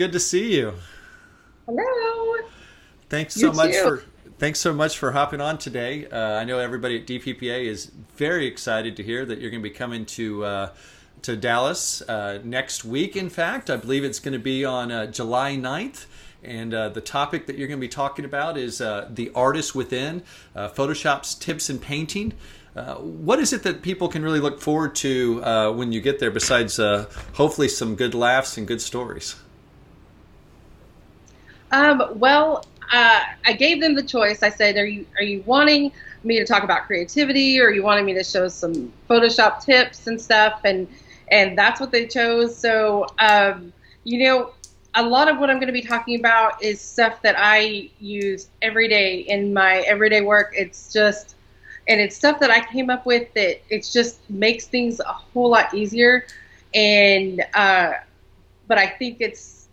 good to see you. Hello. Thanks You so much too. for thanks so much for hopping on today. I know everybody at DPPA is very excited to hear that you're going to be coming to Dallas next week. In fact, I believe it's going to be on July 9th. And the topic that you're going to be talking about is the artist within, Photoshop's tips in painting. What is it that people can really look forward to when you get there, besides hopefully some good laughs and good stories? I gave them the choice. I said, "Are you wanting me to talk about creativity, or are you wanting me to show some Photoshop tips and stuff?" And that's what they chose. So, you know, a lot of what I'm going to be talking about is stuff that I use every day in my everyday work. It's stuff that I came up with that it just makes things a whole lot easier. And but I think it's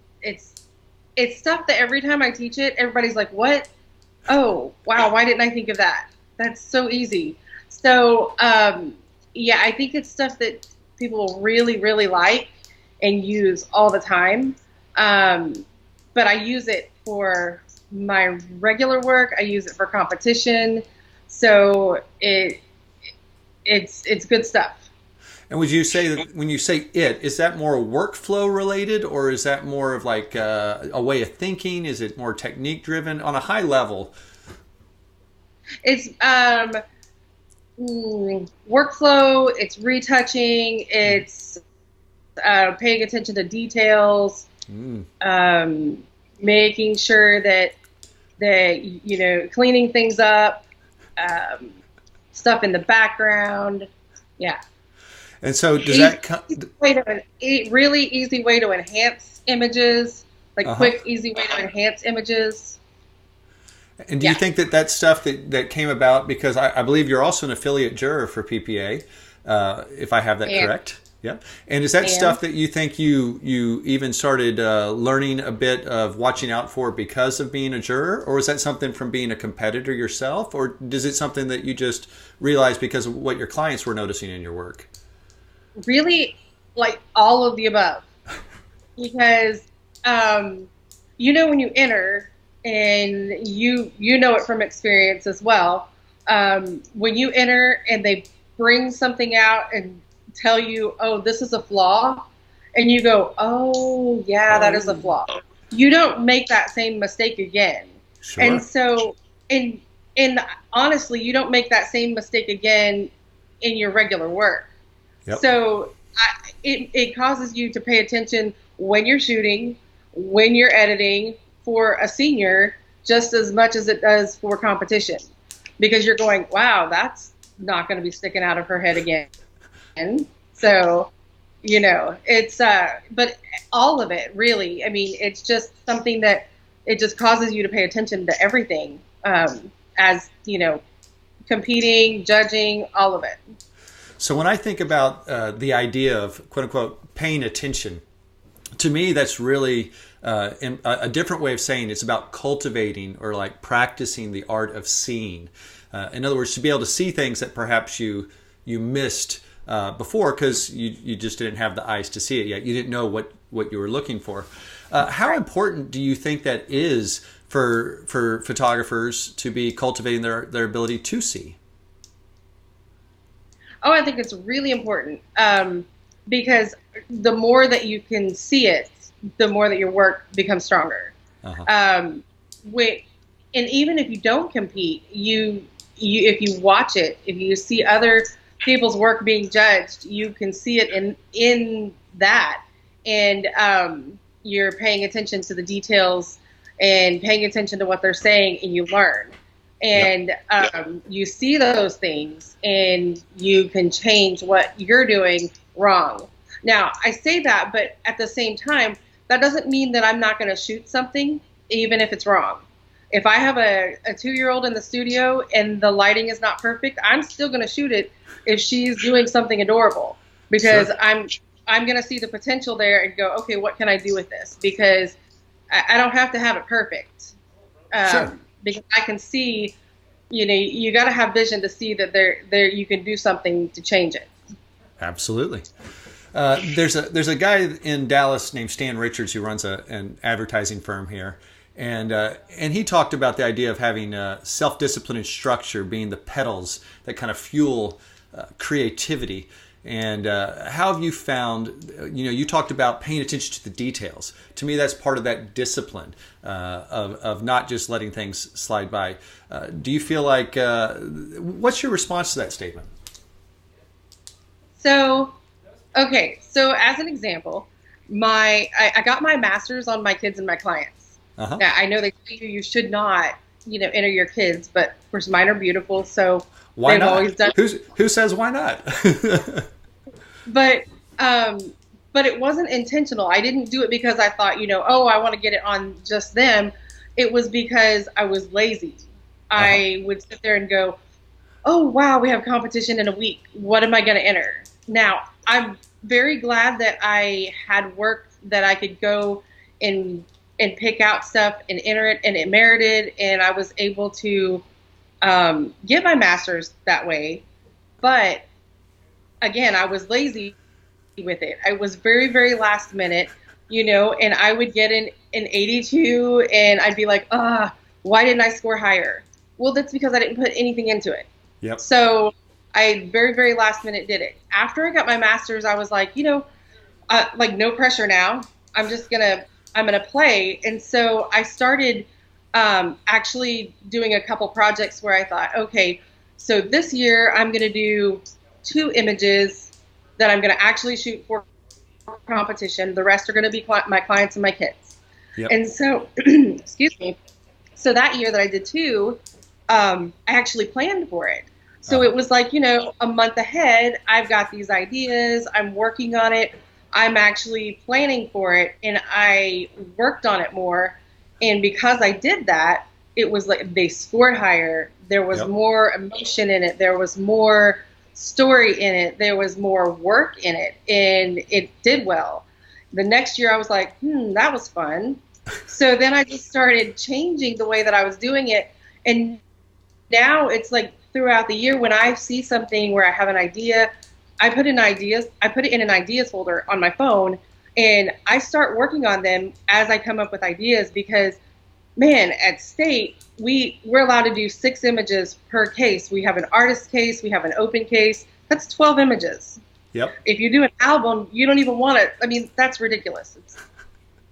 stuff that every time I teach it, everybody's like, "What? Oh, wow! Why didn't I think of that? That's so easy." So yeah, I think it's stuff that people will really, really like and use all the time. But I use it for my regular work. I use it for competition. So it's good stuff. And would you say that when you say it, is that more workflow related, or is that more of like a way of thinking? Is it more technique driven on a high level? It's workflow. It's retouching. It's paying attention to details. Making sure that cleaning things up, stuff in the background. Yeah. And so does that come? Really easy way to enhance images, like Uh-huh. quick, easy way to enhance images. And do you Yeah. think that that's stuff that came about because I believe you're also an affiliate juror for PPA, if I have that And, correct? Yep. And is that and stuff that you think you even started learning a bit of watching out for because of being a juror, or is that something from being a competitor yourself, or is it something that you just realized because of what your clients were noticing in your work? really, like all of the above, because when you enter, and you know it from experience as well, when you enter and they bring something out and tell you, "Oh, this is a flaw," and you go, "Oh yeah, that is a Oh, flaw," you don't make that same mistake again. And sure. so, and honestly, you don't make that same mistake again in your regular work. Yep. So it causes you to pay attention when you're shooting, when you're editing for a senior, just as much as it does for competition, because you're going, "Wow, that's not going to be sticking out of her head again." So, it's but all of it really. I mean, it's just something that it just causes you to pay attention to everything, as competing, judging, all of it. So when I think about the idea of quote unquote paying attention, to me that's really a different way of saying it's about cultivating or like practicing the art of seeing. In other words, to be able to see things that perhaps you missed before because you just didn't have the eyes to see it yet. You didn't know what you were looking for. How Right. important do you think that is for photographers to be cultivating their ability to see? Oh, I think it's really important, because the more that you can see it, the more that your work becomes stronger. Uh-huh. Um, wi- and even if you don't compete, you if you watch it, if you see other people's work being judged, you can see it in that, and you're paying attention to the details and paying attention to what they're saying, and you learn. Yep. And you see those things, and you can change what you're doing wrong. Now, I say that, but at the same time, that doesn't mean that I'm not going to shoot something, even if it's wrong. If I have a 2-year-old in the studio and the lighting is not perfect, I'm still going to shoot it if she's doing something adorable, because Sure. I'm going to see the potential there and go, "Okay, what can I do with this?" Because I don't have to have it perfect, Sure. because I can see, you got to have vision to see that there you can do something to change it. Absolutely. There's a guy in Dallas named Stan Richards who runs an advertising firm here, and he talked about the idea of having self-discipline and structure being the pedals that kind of fuel creativity. And how have you found, you talked about paying attention to the details. To me, that's part of that discipline of not just letting things slide by. Do you feel like, what's your response to that statement? So as an example, I got my master's on my kids and my clients. Uh-huh. Now, I know they tell you should not, enter your kids, but of course mine are beautiful, so why they've not? always done. Who says why not? But it wasn't intentional. I didn't do it because I thought, I want to get it on just them. It was because I was lazy. Uh-huh. I would sit there and go, oh, wow, we have competition in a week. What am I going to enter? Now, I'm very glad that I had work that I could go and pick out stuff and enter it, and it merited, and I was able to get my master's that way. But again, I was lazy with it. I was very, very last minute, and I would get an 82 and I'd be like, why didn't I score higher? Well, that's because I didn't put anything into it. Yep. So I very, very last minute did it. After I got my master's, I was like, like no pressure now. I'm going to play. And so I started actually doing a couple projects where I thought, okay, so this year I'm going to do 2 images that I'm going to actually shoot for competition. The rest are going to be my clients and my kids. Yep. And so, excuse me. So that year that I did 2, I actually planned for it. So it was like, a month ahead, I've got these ideas, I'm working on it, I'm actually planning for it, and I worked on it more. And because I did that, it was like they scored higher. There was more emotion in it. There was more story in it. There was more work in it, and it did well. The next year I was like, that was fun. So then I just started changing the way that I was doing it. And now it's like throughout the year when I see something where I have an idea, I put it in an ideas folder on my phone, and I start working on them as I come up with ideas, because man, at state, we're allowed to do 6 images per case. We have an artist case, we have an open case. That's 12 images. Yep. If you do an album, you don't even want it. I mean, that's ridiculous. It's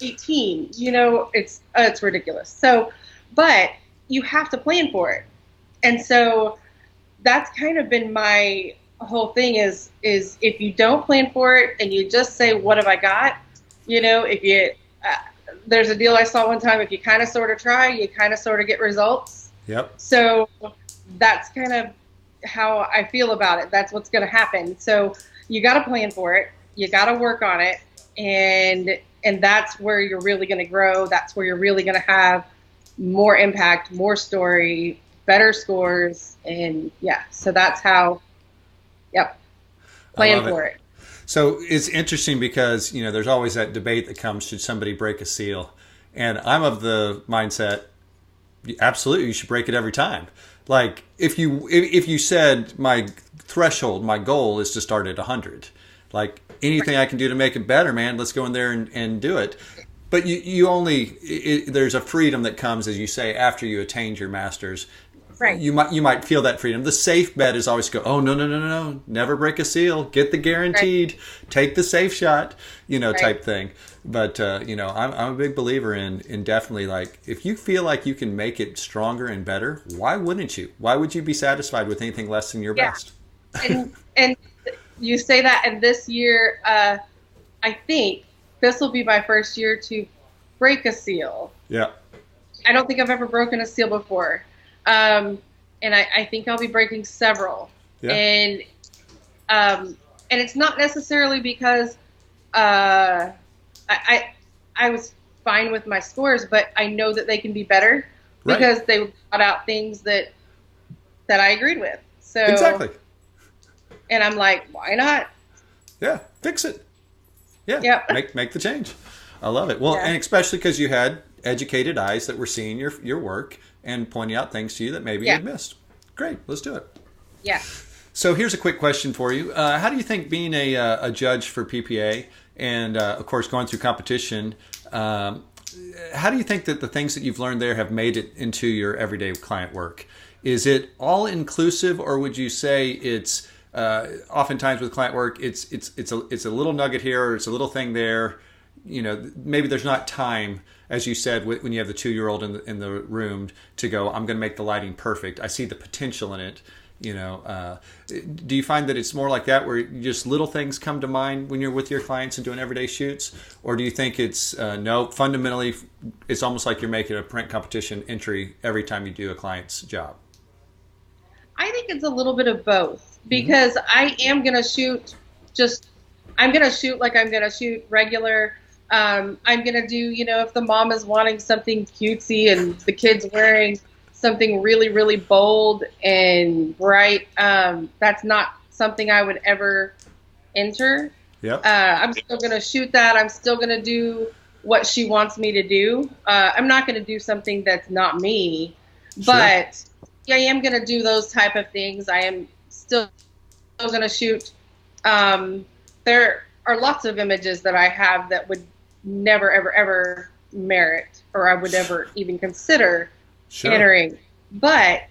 18, it's ridiculous. So, but you have to plan for it. And so that's kind of been my whole thing is if you don't plan for it and you just say, what have I got? If you, there's a deal I saw one time, if you kind of sort of try, you kind of sort of get results. Yep. So that's kind of how I feel about it. That's what's going to happen. So you got to plan for it. You got to work on it. And that's where you're really going to grow. That's where you're really going to have more impact, more story, better scores. And so that's how, plan for it. So it's interesting because, there's always that debate that comes, should somebody break a seal? And I'm of the mindset, absolutely, you should break it every time. Like if you said my threshold, my goal is to start at 100, like anything I can do to make it better, man, let's go in there and do it. But there's a freedom that comes, as you say, after you attained your master's. Right. You might feel that freedom. The safe bet is always go, oh, no, never break a seal, get the guaranteed, take the safe shot, type thing. But, I'm a big believer in definitely, like, if you feel like you can make it stronger and better, why wouldn't you? Why would you be satisfied with anything less than your best? And you say that, and this year, I think this will be my first year to break a seal. Yeah. I don't think I've ever broken a seal before. And I think I'll be breaking several. Yeah. And it's not necessarily because I was fine with my scores, but I know that they can be better because they brought out things that I agreed with. So exactly. And I'm like, why not? Yeah, fix it. Yeah, yep. Make the change. I love it. Well, and especially because you had educated eyes that were seeing your work and pointing out things to you that maybe you'd missed. Great, let's do it. Yeah. So here's a quick question for you. How do you think being a judge for PPA and, of course, going through competition, how do you think that the things that you've learned there have made it into your everyday client work? Is it all inclusive, or would you say it's oftentimes with client work, it's a little nugget here, or it's a little thing there? You know, maybe there's not time, as you said, when you have the 2-year-old in the room to go, I'm going to make the lighting perfect. I see the potential in it. You know, do you find that it's more like that, where just little things come to mind when you're with your clients and doing everyday shoots? Or do you think it's, no, fundamentally, it's almost like you're making a print competition entry every time you do a client's job? I think it's a little bit of both, because I am going to shoot I'm going to shoot like I'm going to shoot regular. I'm going to do, you know, if the mom is wanting something cutesy and the kid's wearing something really, really bold and bright, that's not something I would ever enter. Yep. I'm still going to shoot that. I'm still going to do what she wants me to do. I'm not going to do something that's not me, but I am going to do those type of things. I am still going to shoot. There are lots of images that I have that would never, ever, ever merit, or I would never even consider entering. But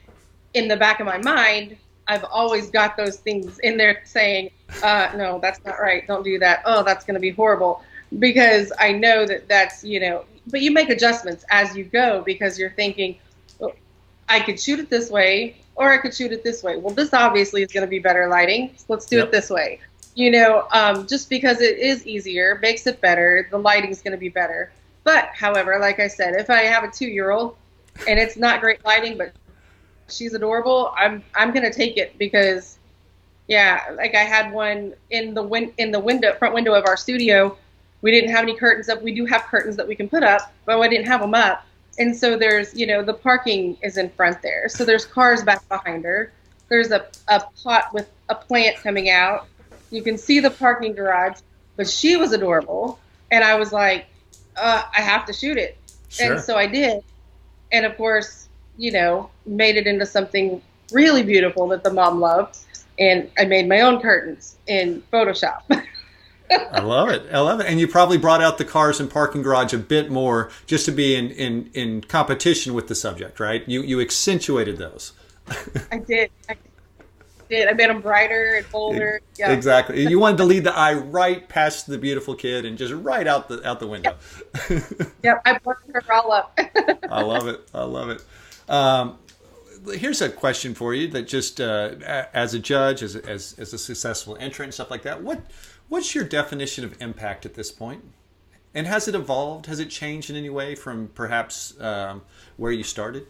in the back of my mind, I've always got those things in there saying, no, that's not right. Don't do that. Oh, that's going to be horrible. Because I know that that's, you know, but you make adjustments as you go, because you're thinking, oh, I could shoot it this way, or I could shoot it this way. Well, this obviously is going to be better lighting. So let's do it this way. You know, just because it is easier makes it better. The lighting is going to be better. But, however, like I said, if I have a 2-year-old and it's not great lighting, but she's adorable, I'm going to take it, because, yeah, like I had one in the front window of our studio. We didn't have any curtains up. We do have curtains that we can put up, but I didn't have them up. And so there's, you know, the parking is in front there. So there's cars back behind her. There's a pot with a plant coming out. You can see the parking garage, but she was adorable. And I was like, I have to shoot it. Sure. And so I did. And of course, you know, made it into something really beautiful that the mom loved. And I made my own curtains in Photoshop. I love it. I love it. And you probably brought out the cars and parking garage a bit more just to be in competition with the subject, right? You accentuated those. I did. I made them brighter and bolder. Yeah. Exactly. You wanted to lead the eye right past the beautiful kid and just right out the window. Yep. I buttoned her all up. I love it. I love it. Here's a question for you that just as a judge, as a successful entrant, stuff like that. What's your definition of impact at this point? And has it evolved? Has it changed in any way from perhaps where you started?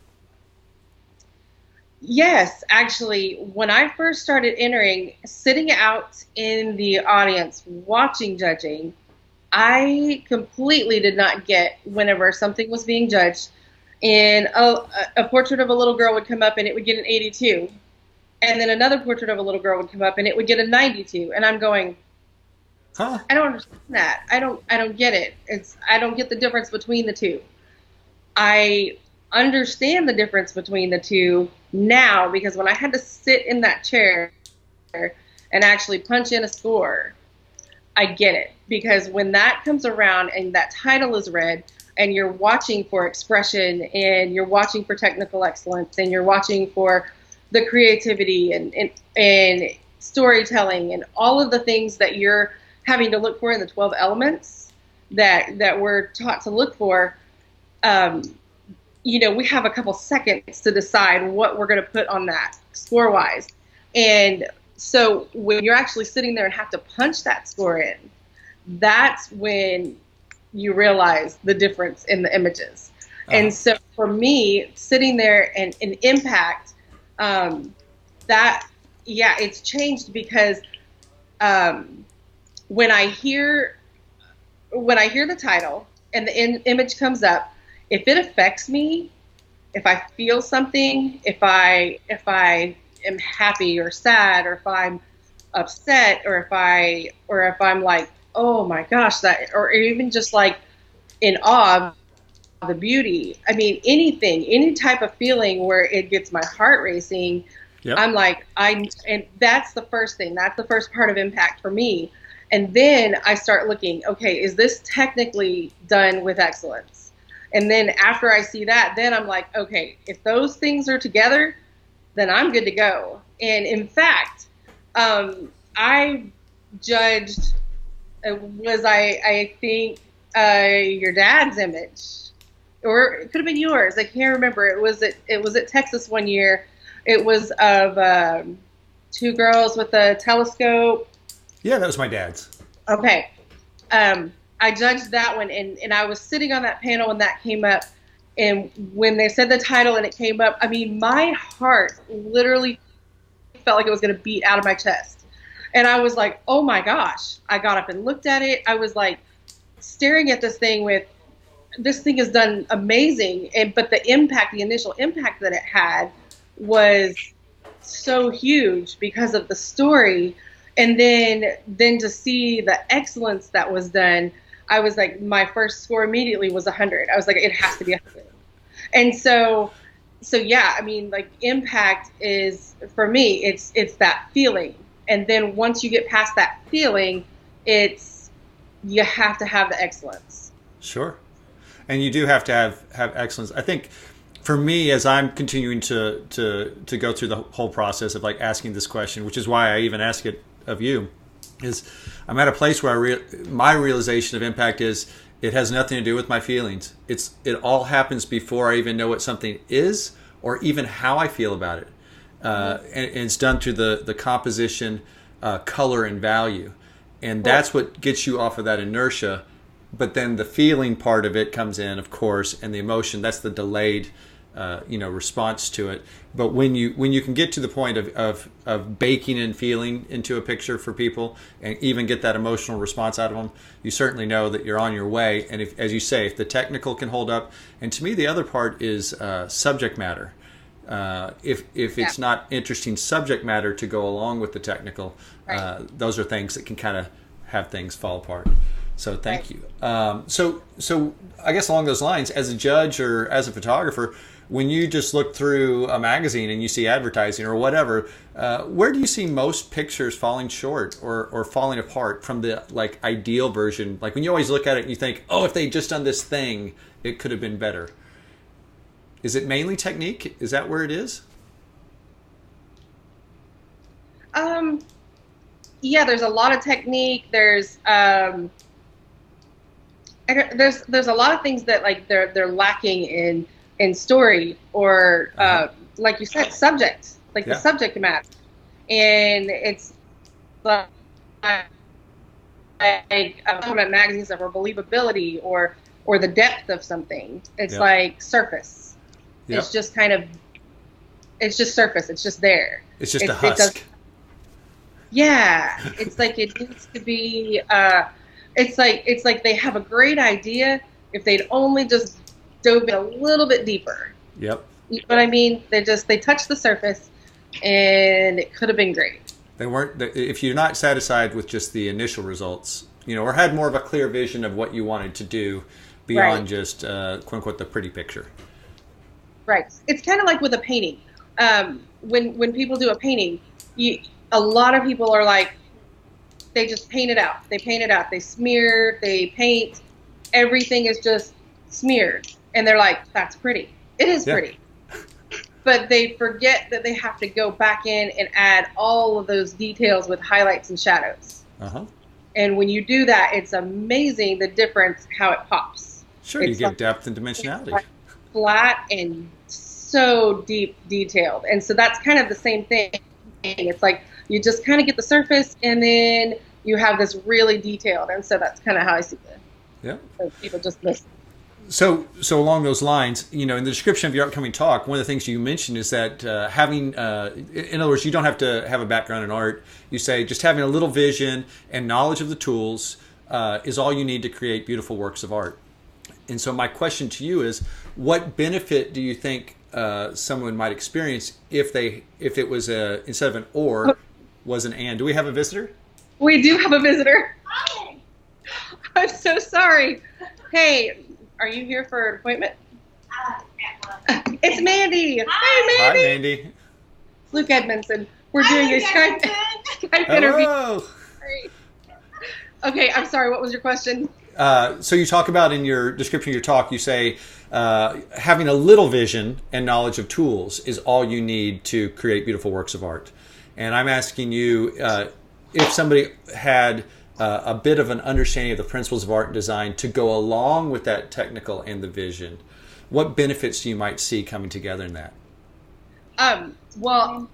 Yes, actually, when I first started entering, sitting out in the audience, watching judging, I completely did not get whenever something was being judged. And a portrait of a little girl would come up and it would get an 82. And then another portrait of a little girl would come up and it would get a 92. And I'm going, I don't understand that. I don't get it. I don't get the difference between the two. I understand the difference between the two now, because when I had to sit in that chair and actually punch in a score, I get it. Because when that comes around and that title is read and you're watching for expression and you're watching for technical excellence and you're watching for the creativity and storytelling and all of the things that you're having to look for in the 12 elements that we're taught to look for, you know, we have a couple seconds to decide what we're going to put on that score-wise. And so when you're actually sitting there and have to punch that score in, that's when you realize the difference in the images. And so for me, sitting there and impact, it's changed, because when I hear the title and the image comes up, if it affects me, if I feel something, if I am happy or sad, or if I'm upset, or if I'm like, oh my gosh, that, or even just like in awe of the beauty. I mean, anything, any type of feeling where it gets my heart racing, Yep. I'm like, and that's the first thing. That's the first part of impact for me. And then I start looking, okay, is this technically done with excellence? And then after I see that, then I'm like, okay, if those things are together, then I'm good to go. And in fact, I judged, I think, your dad's image, or it could have been yours. I can't remember. It was at Texas one year. It was of two girls with a telescope. Yeah, that was my dad's. Okay. I judged that one, and I was sitting on that panel when that came up, and when they said the title and it came up, I mean, my heart literally felt like it was going to beat out of my chest. And I was like, oh my gosh. I got up and looked at it. I was like staring at this thing this thing is done amazing. But the initial impact that it had was so huge because of the story. And then to see the excellence that was done, I was like, my first score immediately was 100. I was like, it has to be 100. And so yeah, I mean, like, impact is, for me, it's that feeling. And then once you get past that feeling, you have to have the excellence. Sure. And you do have to have excellence. I think for me, as I'm continuing to go through the whole process of like asking this question, which is why I even ask it of you, is I'm at a place where my realization of impact is it has nothing to do with my feelings. It all happens before I even know what something is or even how I feel about it. And it's done through the composition, color, and value. And that's what gets you off of that inertia. But then the feeling part of it comes in, of course, and the emotion, that's the delayed response to it. But when you can get to the point of baking in feeling into a picture for people and even get that emotional response out of them, you certainly know that you're on your way. And if, as you say, if the technical can hold up, and to me the other part is subject matter. If it's not interesting subject matter to go along with the technical, those are things that can kind of have things fall apart. So thank you. So I guess along those lines, as a judge or as a photographer, when you just look through a magazine and you see advertising or whatever, where do you see most pictures falling short or falling apart from the like ideal version? Like when you always look at it and you think, oh, if they'd just done this thing, it could have been better. Is it mainly technique? Is that where it is? Yeah, there's a lot of technique. There's a lot of things that like they're lacking in story or like you said, subject, like the subject matter, and it's like about magazines that were believability or the depth of something. It's like surface. Yep. It's just it's just surface. It's just there. It's just a husk. It's like it needs to be. It's like they have a great idea. If they'd only just dove in a little bit deeper. Yep. You know what I mean? They touched the surface, and it could have been great. They weren't. If you're not satisfied with just the initial results, or had more of a clear vision of what you wanted to do beyond just quote unquote the pretty picture. Right. It's kind of like with a painting. When people do a painting, a lot of people are like, they just paint it out. They paint it out. They smear. They paint. Everything is just smeared, and they're like, "That's pretty. It is pretty." But they forget that they have to go back in and add all of those details with highlights and shadows. And when you do that, it's amazing the difference how it pops. Sure, you get depth and dimensionality. Flat and so deep detailed. And so that's kind of the same thing. It's like you just kind of get the surface and then you have this really detailed. And so that's kind of how I see it. Yeah. So people just miss. So along those lines, in the description of your upcoming talk, one of the things you mentioned is that having, in other words, you don't have to have a background in art. You say just having a little vision and knowledge of the tools is all you need to create beautiful works of art. And so my question to you is, what benefit do you think someone might experience if it was instead of an or, was an and? Do we have a visitor? We do have a visitor. Hi. I'm so sorry. Hey, are you here for an appointment? It's Mandy. Hi. Hey, Mandy. Hi, Mandy. Luke Edmonson. We're doing a Skype interview. Oh. Okay, I'm sorry. What was your question? So you talk about in your description of your talk, you say having a little vision and knowledge of tools is all you need to create beautiful works of art. And I'm asking you if somebody had a bit of an understanding of the principles of art and design to go along with that technical and the vision, what benefits you might see coming together in that? Well,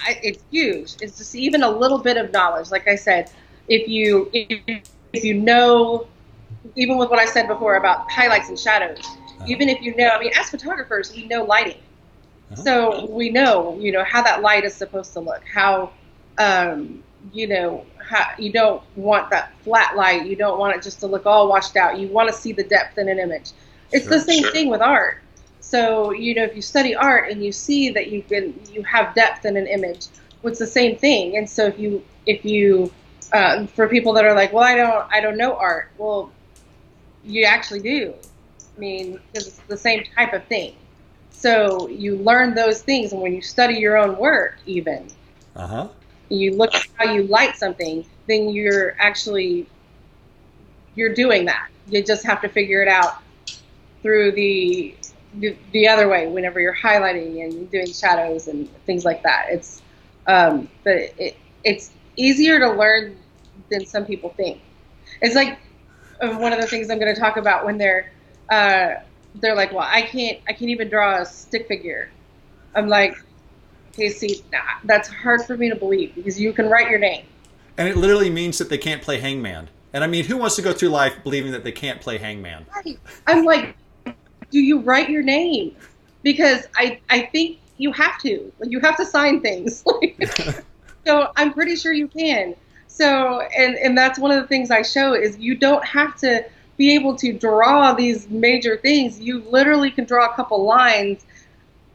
it's huge. It's just even a little bit of knowledge. Like I said, if you know, even with what I said before about highlights and shadows, even if you know, I mean, as photographers, we know lighting. So we know, how that light is supposed to look, how, how you don't want that flat light. You don't want it just to look all washed out. You want to see the depth in an image. It's the same thing with art. So, if you study art and you see that you have depth in an image, it's the same thing. And so if you for people that are like, well, I don't know art. Well, you actually do. I mean, because it's the same type of thing. So you learn those things, and when you study your own work, even you look at how you light something, then you're doing that. You just have to figure it out through the other way. Whenever you're highlighting and doing shadows and things like that, it's but it's easier to learn than some people think. It's like one of the things I'm going to talk about when they're like, well, I can't even draw a stick figure. I'm like, okay, see, that's hard for me to believe because you can write your name. And it literally means that they can't play hangman. And I mean, who wants to go through life believing that they can't play hangman? Right. I'm like, do you write your name? Because I think you have to. You have to sign things. So I'm pretty sure you can. So, and that's one of the things I show is you don't have to be able to draw these major things. You literally can draw a couple lines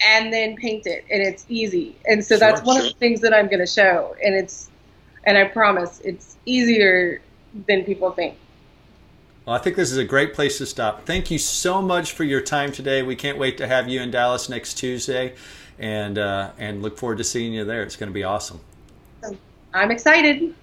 and then paint it, and it's easy. And so that's one of the things that I'm going to show. And I promise it's easier than people think. Well, I think this is a great place to stop. Thank you so much for your time today. We can't wait to have you in Dallas next Tuesday, and look forward to seeing you there. It's going to be awesome. I'm excited.